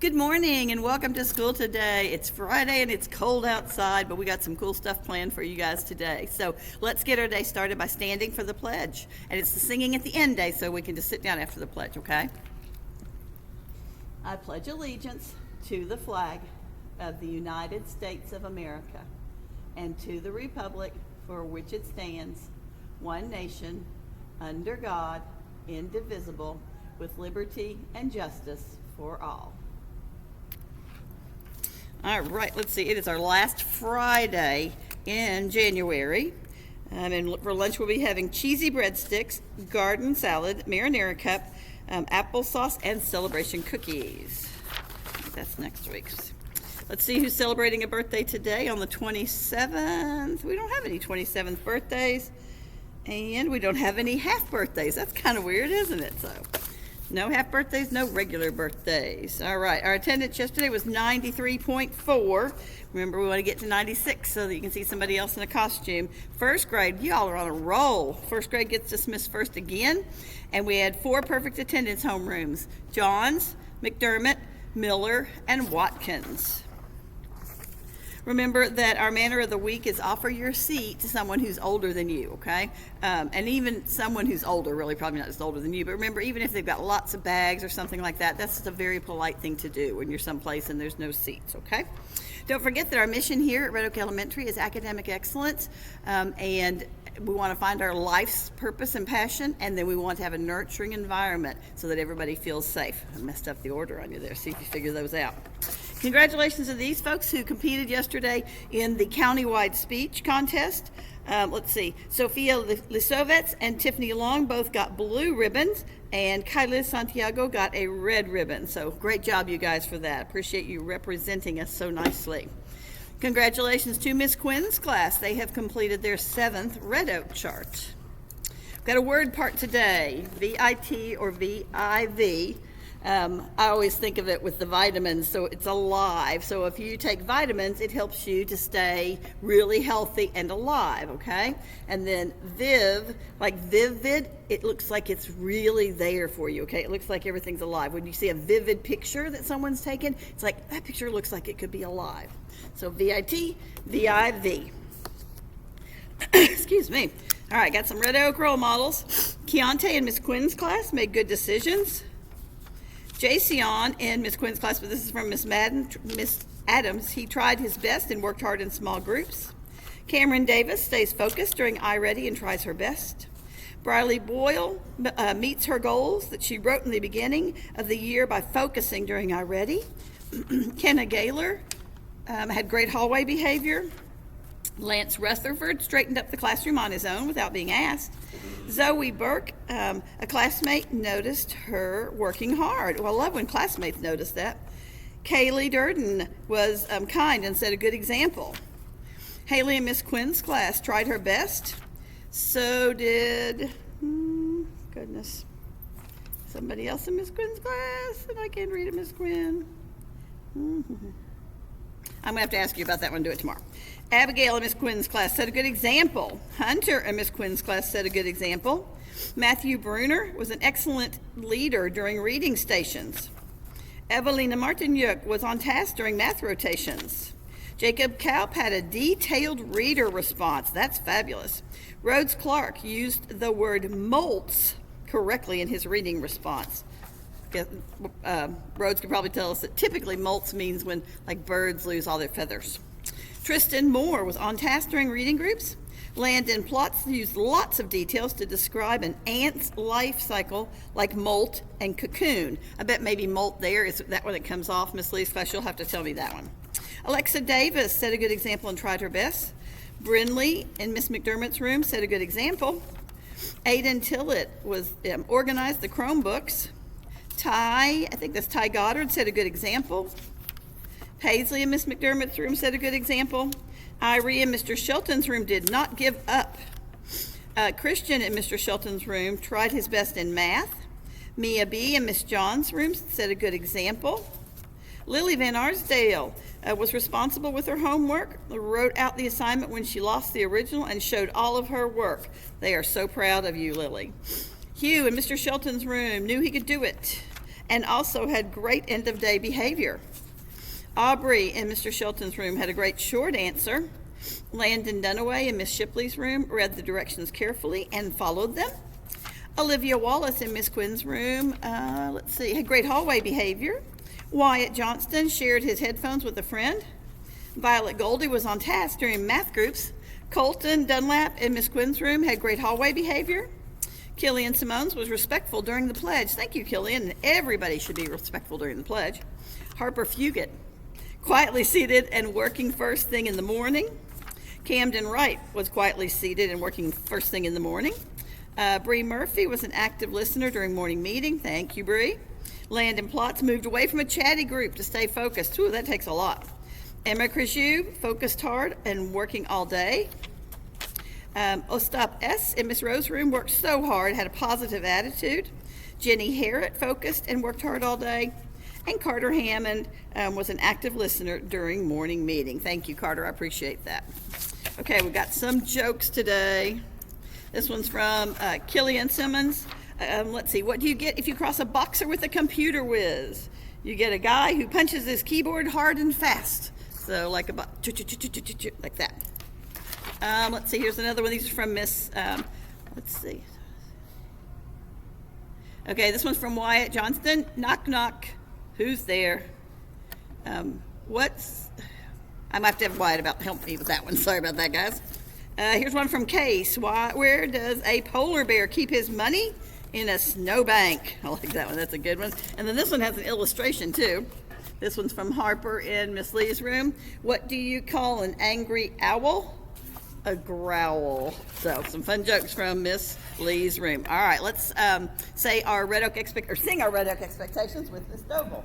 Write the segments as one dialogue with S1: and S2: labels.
S1: Good morning and welcome to school today. It's Friday and it's cold outside, but we got some cool stuff planned for you guys today. So let's get our day started by standing for the pledge. And it's the singing at the end day, so we can just sit down after the pledge, okay? I pledge allegiance to the flag of the United States of America and to the republic for which it stands, one nation, under God, indivisible, with liberty and justice for all. All right, let's see. It is our last Friday in January. And for lunch, we'll be having cheesy breadsticks, garden salad, marinara cup, applesauce, and celebration cookies. That's next week's. Let's see who's celebrating a birthday today on the 27th. We don't have any 27th birthdays, and we don't have any half birthdays. That's kind of weird, isn't it? So, no half birthdays, no regular birthdays. All right, our attendance yesterday was 93.4. Remember, we want to get to 96 so that you can see somebody else in a costume. First grade, y'all are on a roll. First grade gets dismissed first again, and we had 4 perfect attendance homerooms: Johns, McDermott, Miller, and Watkins. Remember that our manner of the week is offer your seat to someone who's older than you, okay? And even someone who's older, really probably not just older than you, but remember, even if they've got lots of bags or something like that, that's just a very polite thing to do when you're someplace and there's no seats, okay? Don't forget that our mission here at Red Oak Elementary is academic excellence, and we want to find our life's purpose and passion, and then we want to have a nurturing environment so that everybody feels safe. I messed up the order on you there. See if you figure those out. Congratulations to these folks who competed yesterday in the countywide speech contest. Let's see. Sophia Lisovets and Tiffany Long both got blue ribbons, and Kyla Santiago got a red ribbon. So great job, you guys, for that. Appreciate you representing us so nicely. Congratulations to Miss Quinn's class. They have completed their 7th Red Oak chart. We've got a word part today, VIT or VIV. I always think of it with the vitamins, so it's alive. So if you take vitamins, it helps you to stay really healthy and alive, okay? And then VIV, like vivid, it looks like it's really there for you, okay? It looks like everything's alive. When you see a vivid picture that someone's taken, it's like, that picture looks like it could be alive. So VIT, VIV. Excuse me. All right, got some Red Oak role models. Keontae in Miss Quinn's class made good decisions. Jason in Miss Quinn's class, but this is from Miss Adams. He tried his best and worked hard in small groups. Cameron Davis stays focused during iReady and tries her best. Briley Boyle meets her goals that she wrote in the beginning of the year by focusing during iReady. Kenna Gaylor had great hallway behavior. Lance Rutherford straightened up the classroom on his own without being asked. Zoe Burke, a classmate, noticed her working hard. Well, I love when classmates notice that. Kaylee Durden was kind and set a good example. Haley in Miss Quinn's class tried her best. So did, somebody else in Miss Quinn's class, and I can't read it, Miss Quinn. I'm going to have to ask you about that one. Do it tomorrow. Abigail in Miss Quinn's class set a good example. Hunter in Miss Quinn's class set a good example. Matthew Bruner was an excellent leader during reading stations. Evelina Martinyuk was on task during math rotations. Jacob Kaup had a detailed reader response. That's fabulous. Rhodes Clark used the word molts correctly in his reading response. Rhodes could probably tell us that typically molts means when like birds lose all their feathers. Tristan Moore was on task during reading groups. Landon Plotz used lots of details to describe an ant's life cycle like molt and cocoon. I bet maybe molt there is that one that comes off. Miss Lee's class, you'll have to tell me that one. Alexa Davis set a good example and tried her best. Brinley in Miss McDermott's room set a good example. Aiden Tillett was organized the Chromebooks. I think that's Ty Goddard, set a good example. Paisley in Miss McDermott's room set a good example. Irie in Mr. Shelton's room did not give up. Christian in Mr. Shelton's room tried his best in math. Mia B. in Miss John's room set a good example. Lily Van Arsdale was responsible with her homework, wrote out the assignment when she lost the original, and showed all of her work. They are so proud of you, Lily. Hugh in Mr. Shelton's room knew he could do it. and also had great end-of-day behavior. Aubrey in Mr. Shelton's room had a great short answer. Landon Dunaway in Miss Shipley's room read the directions carefully and followed them. Olivia Wallace in Miss Quinn's room, had great hallway behavior. Wyatt Johnston shared his headphones with a friend. Violet Goldie was on task during math groups. Colton Dunlap in Miss Quinn's room had great hallway behavior. Killian Simones was respectful during the pledge. Thank you, Killian. Everybody should be respectful during the pledge. Harper Fugit, quietly seated and working first thing in the morning. Camden Wright was quietly seated and working first thing in the morning. Bree Murphy was an active listener during morning meeting. Thank you, Bree. Landon Plotz moved away from a chatty group to stay focused. Ooh, that takes a lot. Emma Krzyw focused hard and working all day. Ostap S. in Miss Rose's room worked so hard, had a positive attitude. Jenny Harrett focused and worked hard all day. And Carter Hammond was an active listener during morning meeting. Thank you, Carter. I appreciate that. Okay, we've got some jokes today. This one's from Killian Simmons. Let's see, what do you get if you cross a boxer with a computer whiz? You get a guy who punches his keyboard hard and fast. So like like that. Let's see, here's another one. These are from Miss, let's see. Okay, this one's from Wyatt Johnston. Knock, knock. Who's there? I might have to have Wyatt help me with that one. Sorry about that, guys. Here's one from Case. Where does a polar bear keep his money? In a snowbank. I like that one. That's a good one. And then this one has an illustration, too. This one's from Harper in Miss Lee's room. What do you call an angry owl? A growl. So some fun jokes from Miss Lee's room. All right, let's sing our Red Oak expectations with Miss Doble.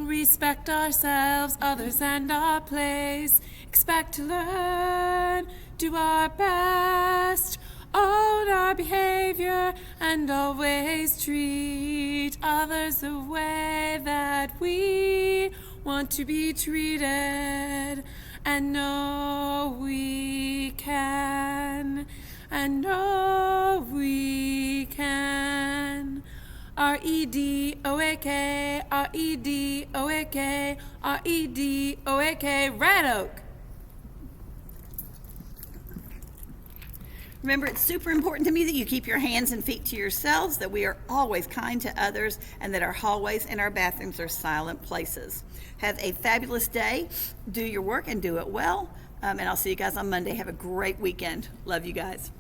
S2: Respect ourselves, others, and our place. Expect to learn, do our best. Own our behavior and always treat others the way that we want to be treated. And know we can, and know we can. R-E-D-O-A-K, R-E-D-O-A-K, R-E-D-O-A-K, Red Oak.
S1: Remember, it's super important to me that you keep your hands and feet to yourselves, that we are always kind to others, and that our hallways and our bathrooms are silent places. Have a fabulous day. Do your work and do it well. And I'll see you guys on Monday. Have a great weekend. Love you guys.